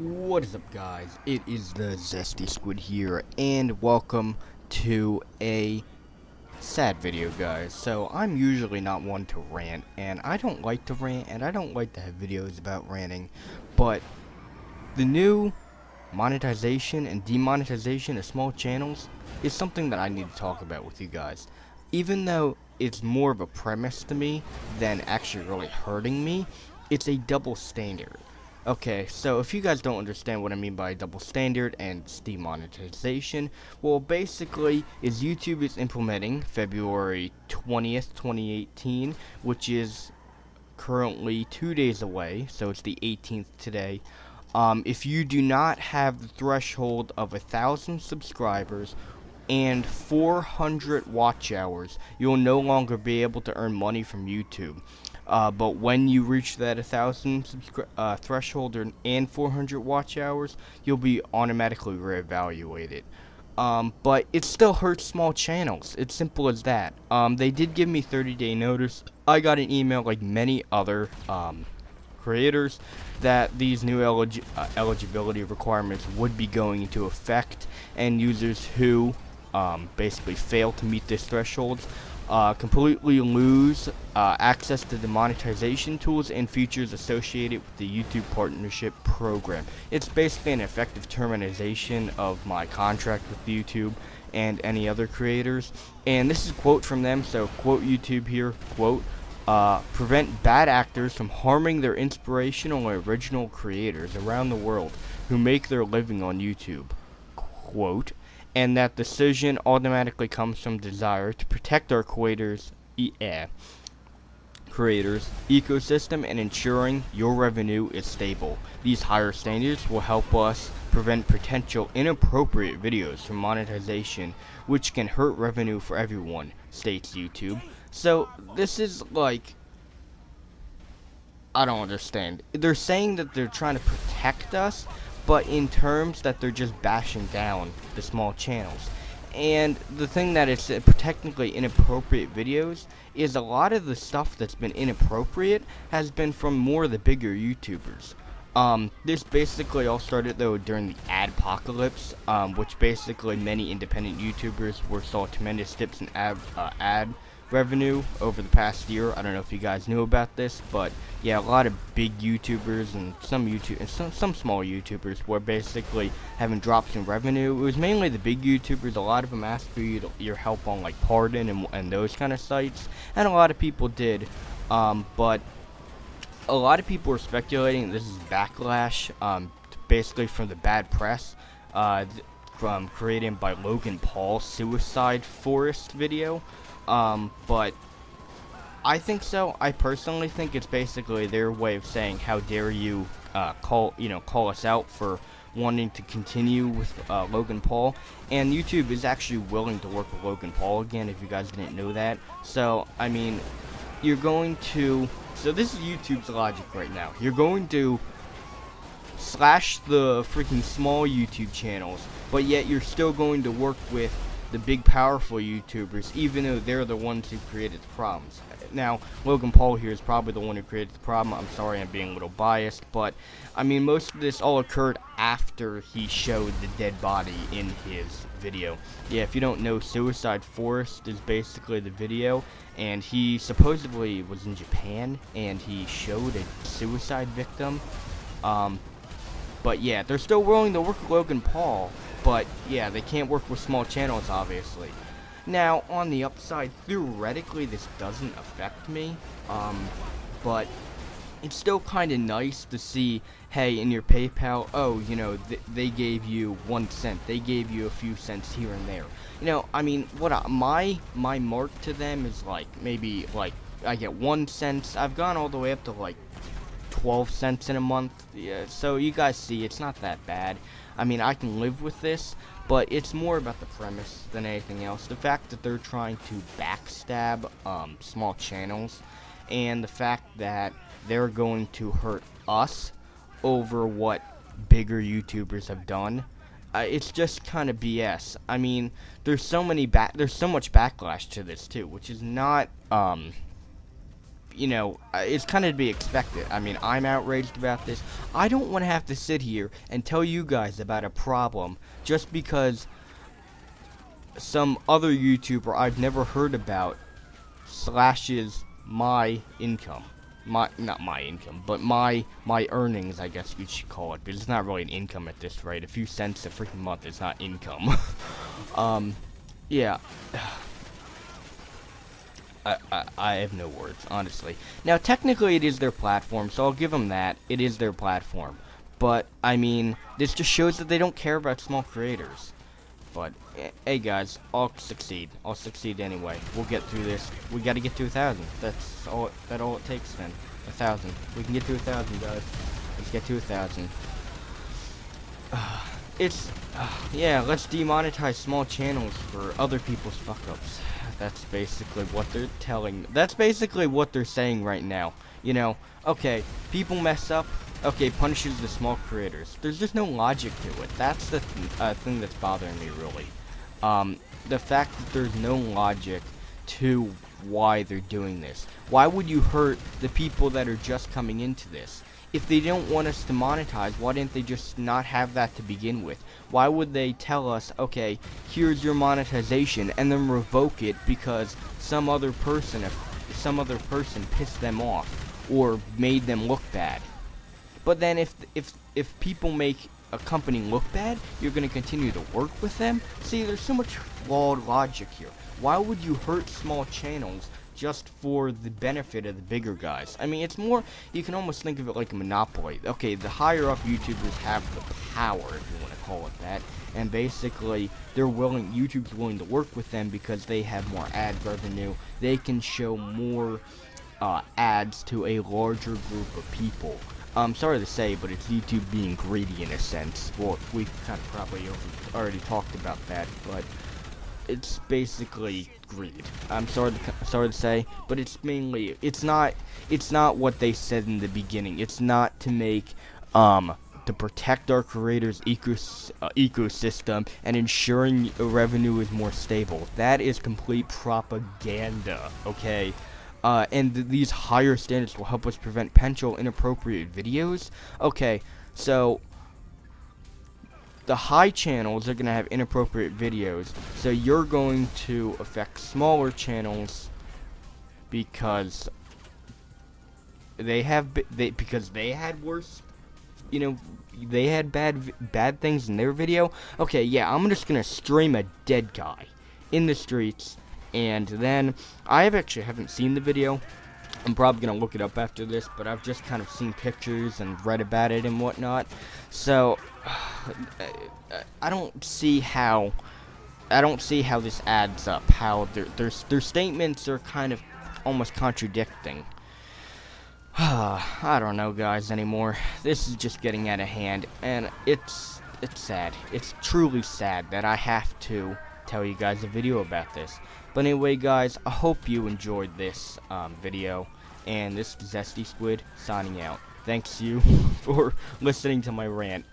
What is up, guys? It is the Zesty Squid here, and welcome to a sad video, guys. So, I'm usually not one to rant, and I don't like to rant, and I don't like to have videos about ranting, but the new monetization and demonetization of small channels is something that I need to talk about with you guys. Even though it's more of a premise to me than actually really hurting me, it's a double standard. Okay, so if you guys don't understand what I mean by double standard and demonetization, well, basically, is YouTube is implementing February 20th, 2018, which is currently 2 days away, so it's the 18th today. If you do not have the threshold of 1,000 subscribers and 400 watch hours, you'll no longer be able to earn money from YouTube. But when you reach that 1,000 threshold and 400 watch hours, you'll be automatically reevaluated. But it still hurts small channels. It's simple as that. They did give me 30-day notice. I got an email like many other creators that these new eligibility requirements would be going into effect, and users who basically fail to meet this threshold completely lose access to the monetization tools and features associated with the YouTube Partnership Program. It's basically an effective termination of my contract with YouTube and any other creators. And this is a quote from them, so quote YouTube here, quote, prevent bad actors from harming their inspirational and original creators around the world who make their living on YouTube, quote, and that decision automatically comes from desire to protect our creators' ecosystem and ensuring your revenue is stable. These higher standards will help us prevent potential inappropriate videos from monetization, which can hurt revenue for everyone, states YouTube. So this is like, I don't understand. They're saying that they're trying to protect us, but in terms that they're just bashing down the small channels. And the thing that it's technically inappropriate videos is a lot of the stuff that's been inappropriate has been from more of the bigger YouTubers. This basically all started though during the adpocalypse, which basically many independent YouTubers saw tremendous dips in ad revenue over the past year. I don't know if you guys knew about this, but yeah, a lot of big YouTubers and some small YouTubers were basically having drops in revenue. It was mainly the big YouTubers. A lot of them asked for your help on like Pardon and those kind of sites, and a lot of people did. But a lot of people are speculating this is backlash, basically from the bad press, from created by Logan Paul's Suicide Forest video. But I think so. I personally think it's basically their way of saying, how dare you call us out for wanting to continue with Logan Paul. And YouTube is actually willing to work with Logan Paul again, if you guys didn't know that. So I mean, you're going to, so this is YouTube's logic right now. You're going to slash the freaking small YouTube channels, but yet you're still going to work with the big powerful YouTubers, even though they're the ones who created the problems. Now, Logan Paul here is probably the one who created the problem. I'm sorry, I'm being a little biased, but I mean, most of this all occurred after he showed the dead body in his video. Yeah, if you don't know, Suicide Forest is basically the video, and he supposedly was in Japan and he showed a suicide victim. But yeah, they're still willing to work with Logan Paul, but yeah, they can't work with small channels, obviously. Now, on the upside, theoretically, this doesn't affect me, but it's still kind of nice to see, hey, in your PayPal, oh, you know, they gave you 1 cent, they gave you a few cents here and there. You know, I mean, my mark to them is like, maybe, like, I get 1 cent. I've gone all the way up to, like, 12 cents in a month. Yeah, so you guys see, it's not that bad. I mean, I can live with this, but it's more about the premise than anything else. The fact that they're trying to backstab small channels, and the fact that they're going to hurt us over what bigger YouTubers have done. It's just kind of BS. I mean, there's so much backlash to this too, which is not you know, it's kind of to be expected. I mean, I'm outraged about this. I don't want to have to sit here and tell you guys about a problem just because some other YouTuber I've never heard about slashes my income. Not my income, but my earnings, I guess you should call it, because it's not really an income at this rate. A few cents a freaking month is not income. Yeah. I have no words, honestly. Now, technically, it is their platform, so I'll give them that. It is their platform. But, I mean, this just shows that they don't care about small creators. But, hey guys, I'll succeed. I'll succeed anyway. We'll get through this. We gotta get to 1,000. That's all it takes then. 1,000. We can get to 1,000, guys. Let's get to 1,000. Yeah, let's demonetize small channels for other people's fuck-ups. That's basically what they're telling. That's basically what they're saying right now. You know, okay, people mess up. Okay, punishes the small creators. There's just no logic to it. That's the thing that's bothering me, really. The fact that there's no logic to why they're doing this. Why would you hurt the people that are just coming into this? If they don't want us to monetize, why didn't they just not have that to begin with? Why would they tell us, okay, here's your monetization, and then revoke it because some other person pissed them off or made them look bad? But then if people make a company look bad, you're going to continue to work with them? See, there's so much flawed logic here. Why would you hurt small channels just for the benefit of the bigger guys? I mean, it's more, you can almost think of it like a monopoly. Okay, the higher up YouTubers have the power, if you want to call it that, and basically YouTube's willing to work with them because they have more ad revenue. They can show more ads to a larger group of people. Sorry to say, but it's YouTube being greedy in a sense. Well, we've kind of probably already talked about that, but it's basically greed. I'm sorry to say, but it's mainly, it's not what they said in the beginning. It's not to make to protect our creators' ecosystem and ensuring revenue is more stable. That is complete propaganda, okay? And these higher standards will help us prevent potential inappropriate videos. Okay, so the high channels are going to have inappropriate videos, so you're going to affect smaller channels because they had worse, you know, they had bad things in their video. Okay, yeah, I'm just going to stream a dead guy in the streets. And then, I actually haven't seen the video. I'm probably going to look it up after this, but I've just kind of seen pictures and read about it and whatnot. So, I don't see how this adds up. How their statements are kind of almost contradicting. I don't know, guys, anymore. This is just getting out of hand, and it's sad. It's truly sad that I have to tell you guys a video about this. But anyway, guys, I hope you enjoyed this video, and this is Zesty Squid signing out. Thanks you for listening to my rant.